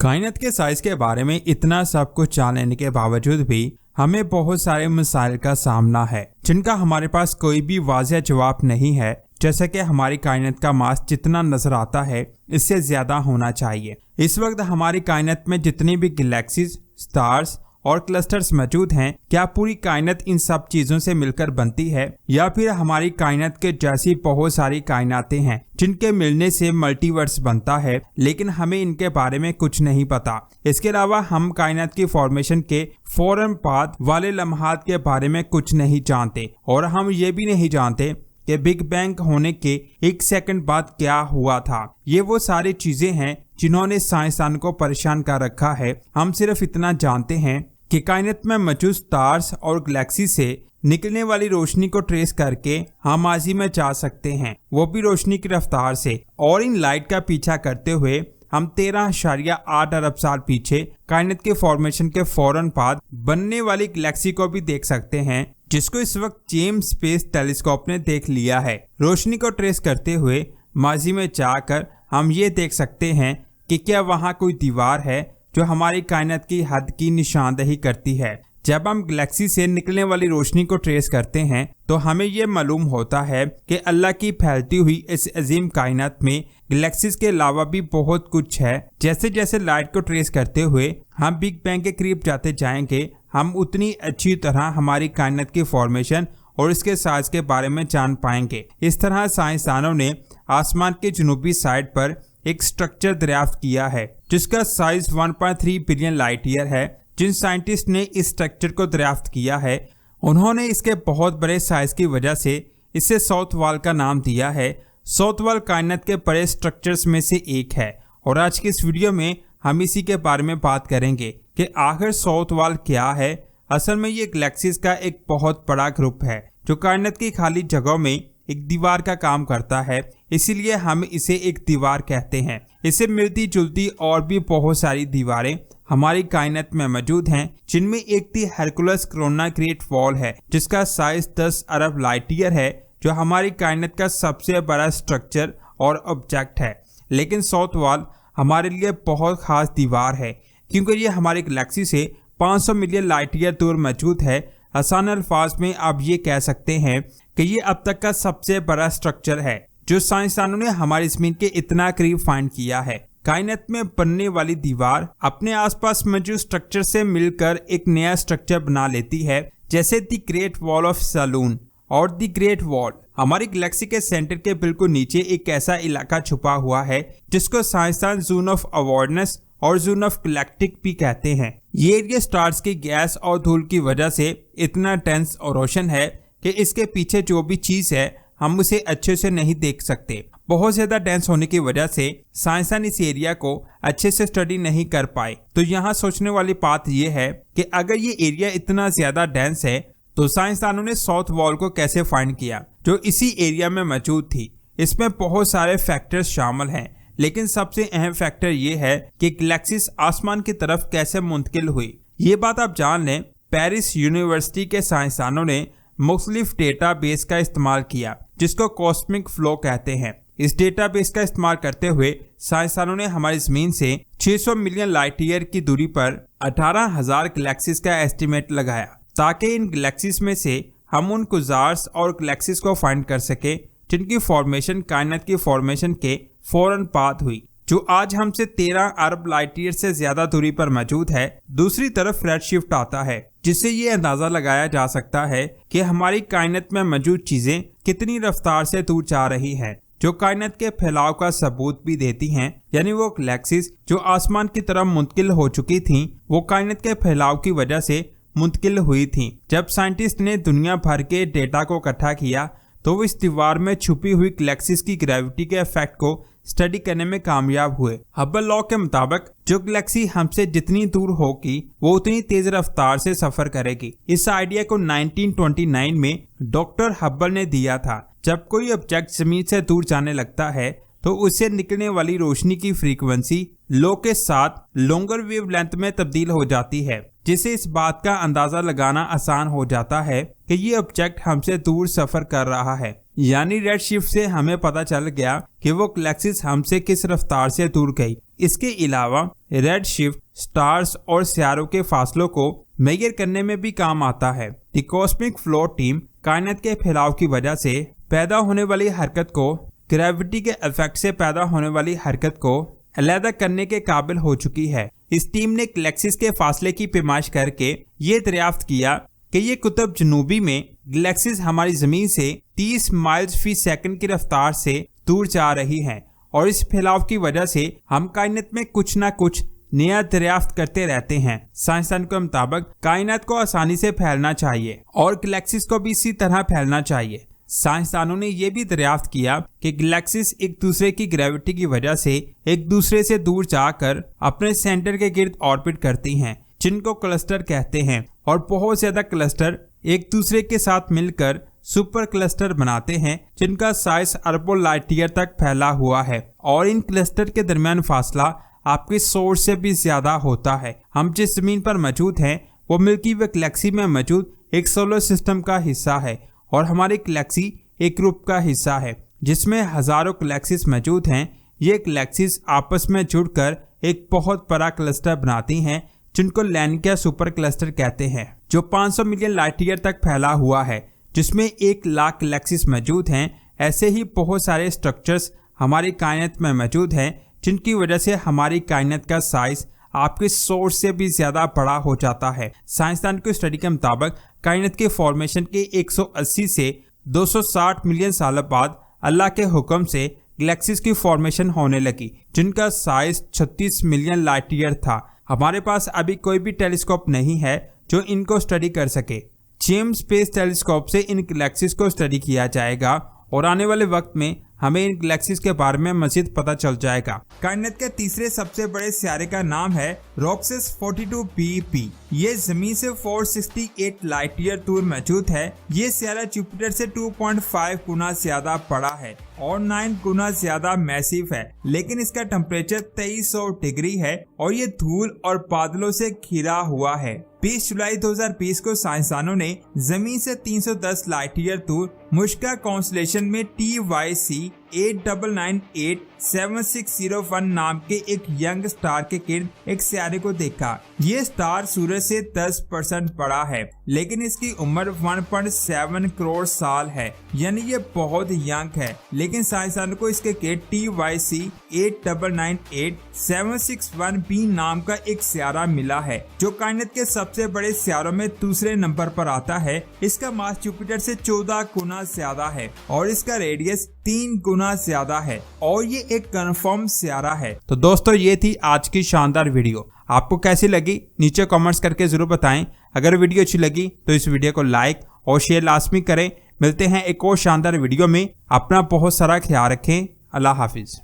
कायनात के साइज के बारे में इतना सब कुछ जान लेने के बावजूद भी हमें बहुत सारे मसाइल का सामना है जिनका हमारे पास कोई भी वाज़ेह जवाब नहीं है। जैसे कि हमारी कायनात का मास जितना नजर आता है इससे ज्यादा होना चाहिए। इस वक्त हमारी कायनात में जितनी भी गैलेक्सीज, स्टार्स और क्लस्टर्स मौजूद हैं, क्या पूरी कायनात इन सब चीजों से मिलकर बनती है या फिर हमारी कायनात के जैसी बहुत सारी कायनातें हैं जिनके मिलने से मल्टीवर्स बनता है, लेकिन हमें इनके बारे में कुछ नहीं पता। इसके अलावा हम कायनात की फॉर्मेशन के फौरन बाद वाले लम्हात के बारे में कुछ नहीं जानते और हम ये भी नहीं जानते कि बिग बैंग होने के 1 सेकंड बाद क्या हुआ था। ये वो सारी चीजें हैं जिन्होंने साइंसदान को परेशान कर रखा है। हम सिर्फ इतना जानते हैं कि कायनात में मौजूद स्टार्स और गैलेक्सी से निकलने वाली रोशनी को ट्रेस करके हम माजी में जा सकते हैं, वो भी रोशनी की रफ्तार से। और इन लाइट का पीछा करते हुए हम 13.8 अरब साल पीछे कायनात के फॉर्मेशन के फौरन बाद बनने वाली गैलेक्सी को भी देख सकते हैं, जिसको इस वक्त जेम्स स्पेस टेलीस्कोप ने देख लिया है। रोशनी को ट्रेस करते हुए माजी में जाकर हम ये देख सकते हैं कि क्या वहाँ कोई दीवार है जो हमारी कायनात की हद की निशानदेही करती है। जब हम गैलेक्सी से निकलने वाली रोशनी को ट्रेस करते हैं तो हमें ये मालूम होता है कि अल्लाह की फैलती हुई इस अजीम कायनात में गैलेक्सीज के अलावा भी बहुत कुछ है। जैसे जैसे लाइट को ट्रेस करते हुए हम बिग बैंग के करीब जाते जाएंगे, हम उतनी अच्छी तरह हमारी कायनात की फॉर्मेशन और इसके साइज के बारे में जान पाएंगे। इस तरह साइंसदानों ने आसमान के जनूबी साइड पर एक स्ट्रक्चर दरियाफ्त किया है जिसका साइज 1.3 बिलियन लाइट ईयर है। जिन साइंटिस्ट ने इस स्ट्रक्चर को दरियाफ्त किया है उन्होंने इसके बहुत बड़े साइज की वजह से इसे साउथ वॉल का नाम दिया है। साउथ वॉल कायनात के बड़े स्ट्रक्चर्स में से एक है और आज की इस वीडियो में हम इसी के बारे में बात करेंगे कि आखिर साउथ वॉल क्या है। असल में ये गैलेक्सीज का एक बहुत बड़ा ग्रुप है जो कायनात की खाली जगहों में एक दीवार का काम करता है, इसीलिए हम इसे एक दीवार कहते हैं। इसे मिलती जुलती और भी बहुत सारी दीवारें हमारी कायनात में मौजूद हैं, जिनमें एक थी हरकुलस कोरोना ग्रेट वॉल है जिसका साइज 10 अरब लाइट ईयर है, जो हमारी कायनात का सबसे बड़ा स्ट्रक्चर और ऑब्जेक्ट है। लेकिन साउथ वॉल हमारे लिए बहुत खास दीवार है क्योंकि ये हमारी गैलेक्सी से 500 मिलियन लाइट ईयर दूर मौजूद है। आसान अल्फाज में आप ये कह सकते हैं कि ये अब तक का सबसे बड़ा स्ट्रक्चर है जो साइंसदानों ने हमारी ज़मीन के इतना करीब फाइंड किया है। कायनात में बनने वाली दीवार अपने आसपास मौजूद स्ट्रक्चर से मिलकर एक नया स्ट्रक्चर बना लेती है, जैसे the great wall of Sloan और द ग्रेट वॉल। हमारी गैलेक्सी के सेंटर के बिल्कुल नीचे एक ऐसा इलाका छुपा हुआ है जिसको साइंसदान जोन ऑफ अवॉर्डनेस और जोन ऑफ गैलेक्टिक भी कहते हैं। ये एरिया स्टार्स की गैस और धूल की वजह से इतना टेंस और रोशन है कि इसके पीछे जो भी चीज है हम उसे अच्छे से नहीं देख सकते। बहुत ज्यादा डेंस होने की वजह से साइंसदान इस एरिया को अच्छे से स्टडी नहीं कर पाए। तो यहाँ सोचने वाली बात यह है कि अगर ये एरिया इतना ज्यादा डेंस है तो साइंसदानों ने साउथ वॉल को कैसे फाइंड किया जो इसी एरिया में मौजूद थी। इसमें बहुत सारे फैक्टर्स शामिल हैं, लेकिन सबसे अहम फैक्टर ये है कि गैलेक्सीज आसमान की तरफ कैसे मुंतकिल हुई। ये बात आप जान लें, पेरिस यूनिवर्सिटी के साइंसदानों ने मुख्तलिफ डेटाबेस का इस्तेमाल किया जिसको कॉस्मिक फ्लो कहते हैं। इस डेटाबेस का इस्तेमाल करते हुए साइंसदानों ने हमारी जमीन से 600 मिलियन लाइट ईयर की दूरी पर 18,000 गैलेक्सीज का एस्टीमेट लगाया ताकि इन गैलेक्सीज में से हम उन कुजार्स और गैलेक्सीज को फाइंड कर सके जिनकी फॉर्मेशन कायनात की फॉर्मेशन के फौरन बाद हुई, जो आज हमसे 13 अरब लाइट ईयर से ज्यादा दूरी पर मौजूद है। दूसरी तरफ रेडशिफ्ट आता है जिससे ये अंदाजा लगाया जा सकता है कि हमारी कायनात में मौजूद चीजें कितनी रफ्तार से दूर जा रही हैं, जो कायनात के फैलाव का सबूत भी देती हैं। यानी वो गैलेक्सीज जो आसमान की तरफ मुंतकिल हो चुकी थीं, वो कायनात के फैलाव की वजह से मुंतकिल हुई थीं। जब साइंटिस्ट ने दुनिया भर के डेटा को इकट्ठा किया तो वो इस दीवार में छुपी हुई गैलेक्सीज की ग्रेविटी के इफेक्ट को स्टडी करने में कामयाब हुए। हब्बल लॉ के मुताबिक जो गैलेक्सी हमसे जितनी दूर होगी वो उतनी तेज रफ्तार से सफर करेगी। इस आइडिया को 1929 में डॉक्टर हब्बल ने दिया था। जब कोई ऑब्जेक्ट जमीन से दूर जाने लगता है तो उससे निकलने वाली रोशनी की फ्रीक्वेंसी लो के साथ लॉन्गर वेवलेंथ में तब्दील हो जाती है, जिससे इस बात का अंदाजा लगाना आसान हो जाता है कि ये ऑब्जेक्ट हमसे दूर सफर कर रहा है। यानी रेड शिफ्ट से हमें पता चल गया कि वो गैलेक्सीज हमसे किस रफ्तार से दूर गई। इसके अलावा रेड शिफ्ट, स्टार्स और सितारों के फासलों को मेजर करने में भी काम आता है। द कॉस्मिक फ्लो टीम कायनात के फैलाव की वजह से पैदा होने वाली हरकत को ग्रेविटी के इफेक्ट से पैदा होने वाली हरकत को अलग करने के काबिल हो चुकी है। इस टीम ने गैलेक्सीज के फासले की पैमाइश करके ये दरियाफ्त किया कि ये कुतुब जनूबी में गैलेक्सीज हमारी जमीन से 30 माइल्स फी सेकंड की रफ्तार से दूर जा रही हैं और इस फैलाव की वजह से हम कायनात में कुछ ना कुछ नया दरियाफ्त करते रहते हैं। साइंसदान के मुताबिक कायनात को आसानी से फैलना चाहिए और गैलेक्सीज को भी इसी तरह फैलना चाहिए। साइंसदानों ने यह भी दरियाफ्त किया कि गैलेक्सीज एक दूसरे की ग्रेविटी की वजह से एक दूसरे से दूर जाकर अपने सेंटर के गिर्द ऑर्बिट करती हैं, जिनको क्लस्टर कहते हैं, और बहुत ज्यादा क्लस्टर एक दूसरे के साथ मिलकर सुपर क्लस्टर बनाते हैं, जिनका साइज अरबों लाइट ईयर तक फैला हुआ है और इन क्लस्टर के दरमियान फासला आपके सोर्स से भी ज्यादा होता है। हम जिस जमीन पर मौजूद हैं वो मिल्की वे गैलेक्सी में मौजूद एक सोलर सिस्टम का हिस्सा है और हमारी गैलेक्सी एक ग्रुप का हिस्सा है जिसमें हजारों गैलेक्सीज मौजूद हैं। ये गैलेक्सीज आपस में जुड़कर एक बहुत बड़ा क्लस्टर बनाती हैं, जिनको लैनिका सुपर क्लस्टर कहते हैं, जो 500 मिलियन लाइट ईयर तक फैला हुआ है, जिसमें 1 लाख गैलेक्सीज मौजूद हैं। ऐसे ही बहुत सारे स्ट्रक्चर्स हमारी कायनात में मौजूद हैं, जिनकी वजह से हमारी कायनात का साइज आपके सोर्स से भी ज्यादा बड़ा हो जाता है। साइंसदान की स्टडी के मुताबिक कायनात के फॉर्मेशन के 180 से 260 मिलियन साल बाद अल्लाह के हुक्म से गैलेक्सीज की फॉर्मेशन होने लगी, जिनका साइज 36 मिलियन लाइट ईयर था। हमारे पास अभी कोई भी टेलीस्कोप नहीं है जो इनको स्टडी कर सके। जेम्स स्पेस टेलीस्कोप से इन गैलेक्सीज को स्टडी किया जाएगा और आने वाले वक्त में हमें इन गैलेक्सीज के बारे में मजीद पता चल जाएगा। कायनात के तीसरे सबसे बड़े सियारे का नाम है रॉक्सेस 42b। ये जमीन से 468 लाइट ईयर दूर मौजूद है। ये सियारा जुपिटर से 2.5 गुना ज्यादा बड़ा है और 9 गुना ज्यादा मैसिव है, लेकिन इसका टेम्परेचर 2300 डिग्री है और ये धूल और बादलों से घिरा हुआ है। 20 जुलाई 2020 को साइंसदानों ने जमीन से 310 लाइट ईयर दूर मुश्का कॉन्स्टेलेशन में TYC 89987601 नाम के एक यंग स्टार के गिर्द एक सियारे को देखा। ये स्टार सूरज से 10% बड़ा है, लेकिन इसकी उम्र 1.7 करोड़ साल है, यानी ये बहुत यंग है। लेकिन साइंसदानों को इसके गिर्द TYC 89987601b नाम का एक सियारा मिला है, जो कायनात के सबसे बड़े सियारों में दूसरे नंबर पर आता है। इसका मास जुपिटर से 14 गुना ज्यादा है और इसका रेडियस 3 गुना ज्यादा है और ये एक कंफर्म सियारा है। तो दोस्तों, ये थी आज की शानदार वीडियो। आपको कैसी लगी नीचे कमेंट्स करके जरूर बताएं। अगर वीडियो अच्छी लगी तो इस वीडियो को लाइक और शेयर लाजमी करें। मिलते हैं एक और शानदार वीडियो में। अपना बहुत सारा ख्याल रखें। अल्लाह हाफिज।